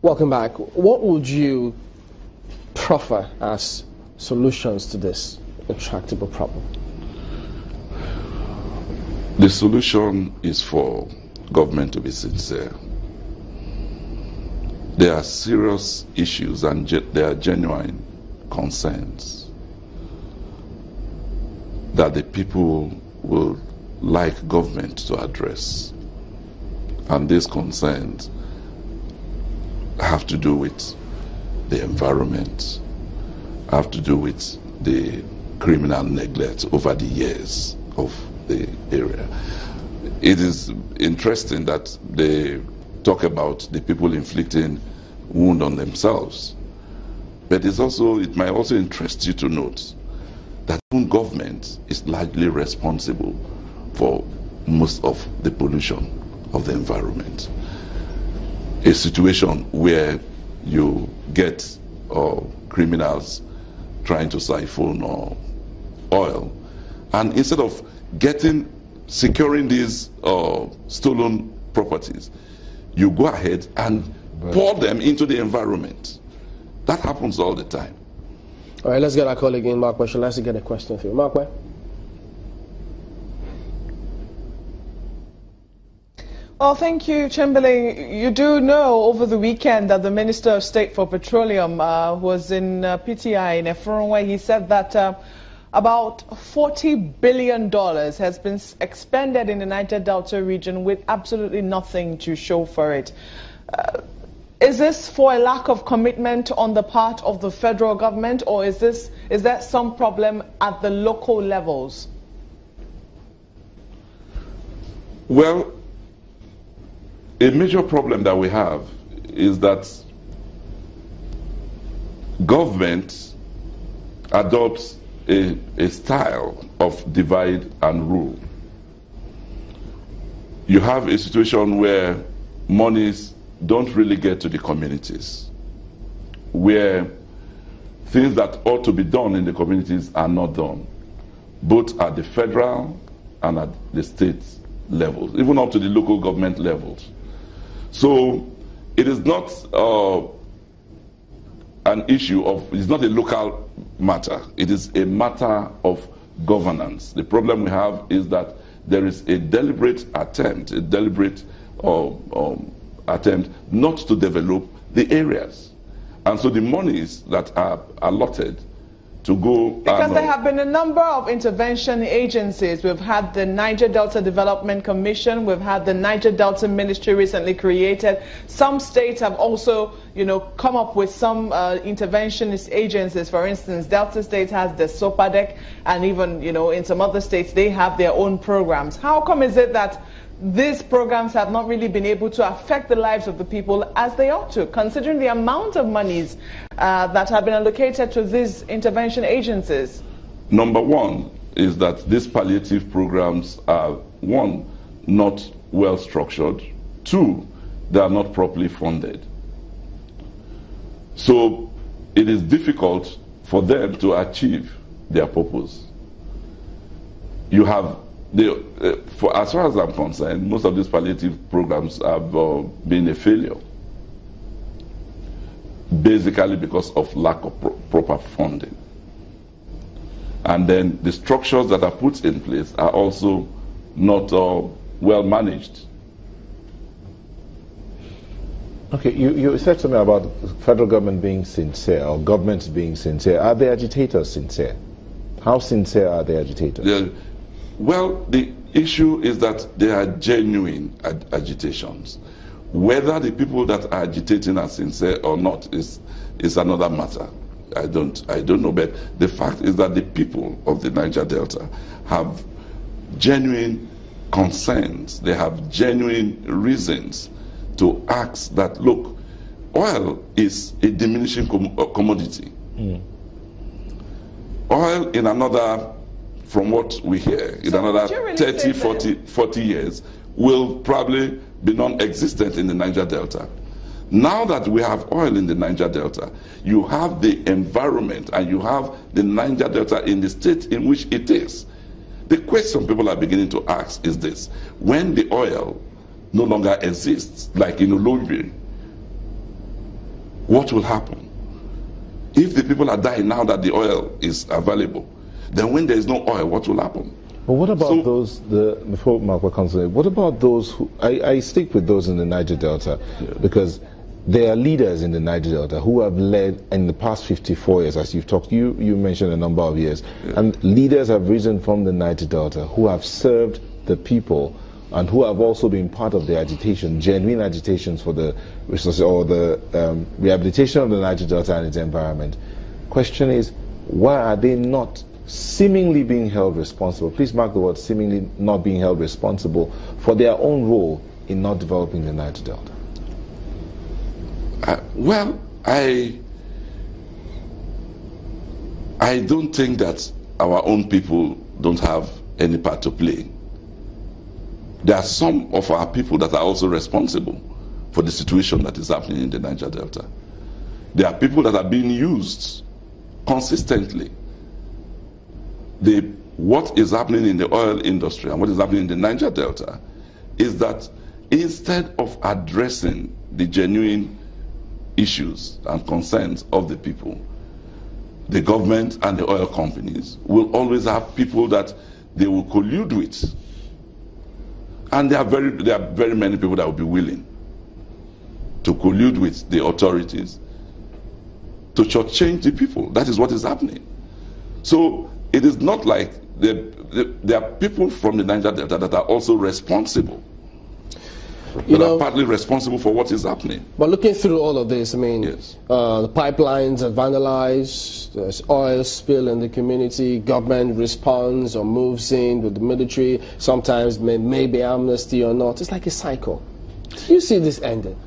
Welcome back. What would you proffer as solutions to this intractable problem? The solution is for government to be sincere. There are serious issues and there are genuine concerns that the people will like government to address. And these concerns have to do with the environment, have to do with the criminal neglect over the years of the area. It is interesting that they talk about the people inflicting wound on themselves, but it might also interest you to note that government is largely responsible for most of the pollution of the environment. A situation where you get criminals trying to siphon oil, and instead of securing these stolen properties, you go ahead and pour them into the environment. That happens all the time. All right, let's get our colleague in, Mark. Let's get a question for you. Mark, where? Well, thank you, Chamberlain. You do know over the weekend that the Minister of State for Petroleum was in PTI in Efiye, where he said that about $40 billion has been expended in the Niger Delta region with absolutely nothing to show for it. Is this for a lack of commitment on the part of the federal government, or is there some problem at the local levels? Well, a major problem that we have is that government adopts a style of divide and rule. You have a situation where monies don't really get to the communities, where things that ought to be done in the communities are not done, both at the federal and at the state levels, even up to the local government levels. So it is not an issue of, it's not a local matter, it is a matter of governance. The problem we have is that there is a deliberate attempt, attempt not to develop the areas. And so the monies that are allotted to go... Because there have been a number of intervention agencies. We've had the Niger Delta Development Commission, we've had the Niger Delta Ministry recently created. Some states have also, come up with some interventionist agencies. For instance, Delta State has the SOPADEC, and even, in some other states, they have their own programs. How come is it that these programs have not really been able to affect the lives of the people as they ought to, considering the amount of monies that have been allocated to these intervention agencies? Number one is that these palliative programs are, one, not well structured, two, they are not properly funded. So it is difficult for them to achieve their purpose. You have as far as I'm concerned, most of these palliative programs have been a failure, basically because of lack of proper funding. And then the structures that are put in place are also not well managed. Okay, you said something about the federal government being sincere, or governments being sincere. Are the agitators sincere? How sincere are the agitators? Well, the issue is that there are genuine agitations. Whether the people that are agitating are sincere or not is another matter. I don't know, but the fact is that the people of the Niger Delta have genuine concerns. They have genuine reasons to ask that, look, oil is a diminishing commodity. Oil in another, from what we hear, in another 30, 40 years, will probably be non-existent in the Niger Delta. Now that we have oil in the Niger Delta, you have the environment and you have the Niger Delta in the state in which it is. The question people are beginning to ask is this: when the oil no longer exists, like in Olombi, what will happen? If the people are dying now that the oil is available, then when there is no oil, what will happen? But what about before Mark comes in, what about those who, I stick with those in the Niger Delta, because there are leaders in the Niger Delta who have led in the past 54 years, as you've talked, you mentioned a number of years, and leaders have risen from the Niger Delta who have served the people and who have also been part of the agitation, genuine agitations for the resources or the rehabilitation of the Niger Delta and its environment. Question is, why are they not seemingly being held responsible? Please mark the word seemingly not being held responsible for their own role in not developing the Niger Delta. Well, I don't think that our own people don't have any part to play. There are some of our people that are also responsible for the situation that is happening in the Niger Delta. There are people that are being used consistently. What is happening in the oil industry and what is happening in the Niger Delta is that instead of addressing the genuine issues and concerns of the people, the government and the oil companies will always have people that they will collude with. And there are very many people that will be willing to collude with the authorities to shortchange the people. That is what is happening. So it is not like there are people from the Niger Delta that are also responsible. That are partly responsible for what is happening. But looking through all of this, I mean, the pipelines are vandalized, there's oil spill in the community, government responds or moves in with the military, sometimes maybe amnesty or not. It's like a cycle. You see this ending?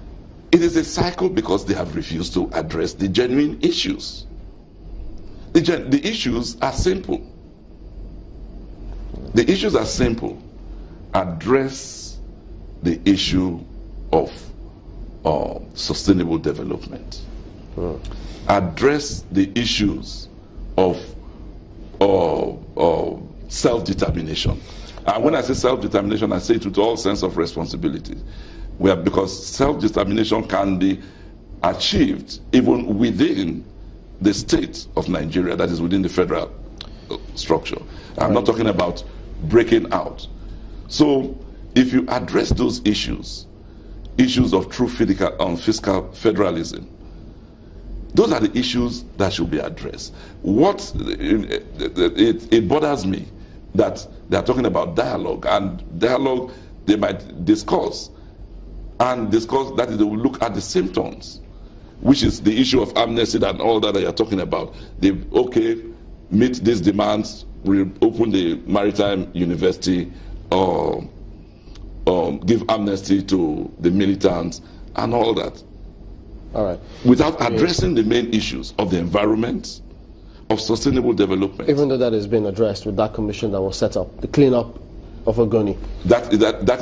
It is a cycle because they have refused to address the genuine issues. The issues are simple. The issues are simple. Address the issue of sustainable development. Address the issues of self-determination. And when I say self-determination, I say it with all sense of responsibility. Because self-determination can be achieved even within the state of Nigeria, that is within the federal structure. I'm not talking about breaking out. So if you address those issues of true fiscal federalism, those are the issues that should be addressed. It bothers me that they are talking about dialogue, and dialogue they might discuss, that is they will look at the symptoms, which is the issue of amnesty and all that you're talking about. They meet these demands, we open the maritime university, or give amnesty to the militants and all that. All right. Without addressing the main issues of the environment, of sustainable development. Even though that has been addressed with that commission that was set up, the cleanup of Ogoni. That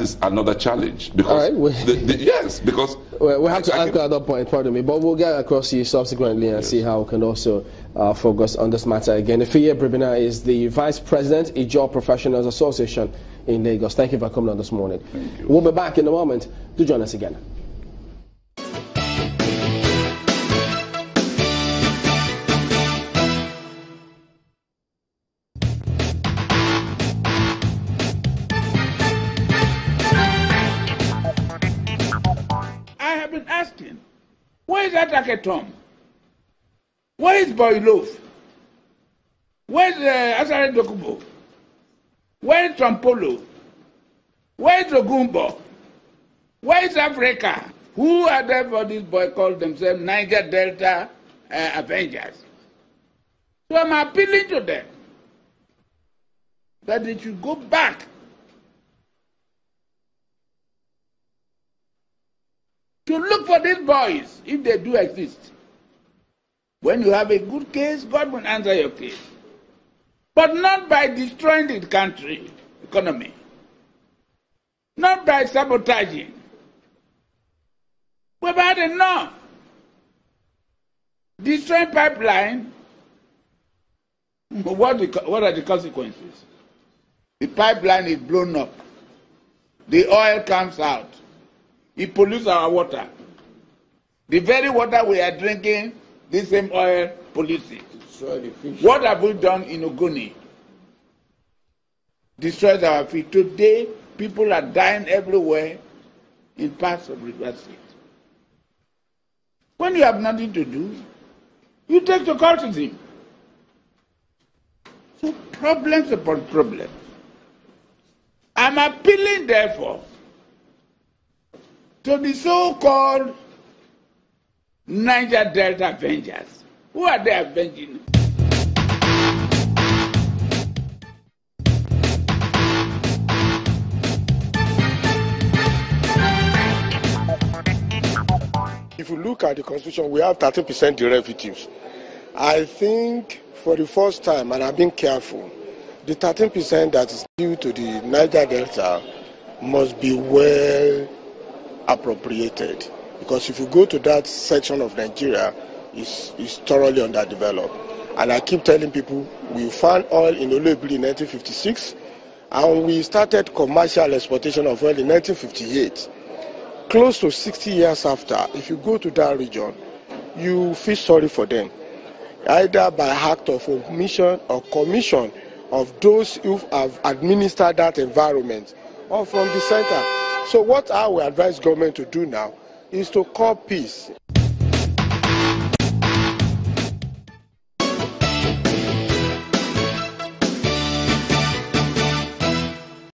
is another challenge. Because all right. yes, because we have to anchor at that point, pardon me, but we'll get across to you subsequently and see how we can also focus on this matter again. Efiye Bribena is the Vice President, Ijaw Professionals Association in Lagos. Thank you for coming on this morning. Thank you. We'll be back in a moment. Do join us again. Asking, where is Ataketom? Where is Boilof? Where is Asare Dokubo? Where is Trampolo? Where is Ogumbo? Where is Africa? Who are there for these boys called themselves Niger Delta Avengers? So I'm appealing to them that they should go back to look for these boys, if they do exist. When you have a good case, God will answer your case. But not by destroying the country economy. Not by sabotaging. We've had enough. Destroying pipeline, what are the consequences? The pipeline is blown up. The oil comes out. It pollutes our water. The very water we are drinking, this same oil polluted. What have we done in Ogoni? Destroyed our fish. Today, people are dying everywhere in parts of River State. When you have nothing to do, you take to cultism. So problems upon problems. I'm appealing, therefore, to the so-called Niger Delta avengers. Who are they avenging? If you look at the Constitution, we have 13% derivatives. I think for the first time, and I've been careful, the 13% that is due to the Niger Delta must be well appropriated. Because if you go to that section of Nigeria, it's thoroughly underdeveloped. And I keep telling people, we found oil in Olebiri in 1956, and we started commercial exploitation of oil in 1958. Close to 60 years after, if you go to that region, you feel sorry for them, either by act of omission or commission of those who have administered that environment, or from the center. So what I will advise government to do now is to call peace.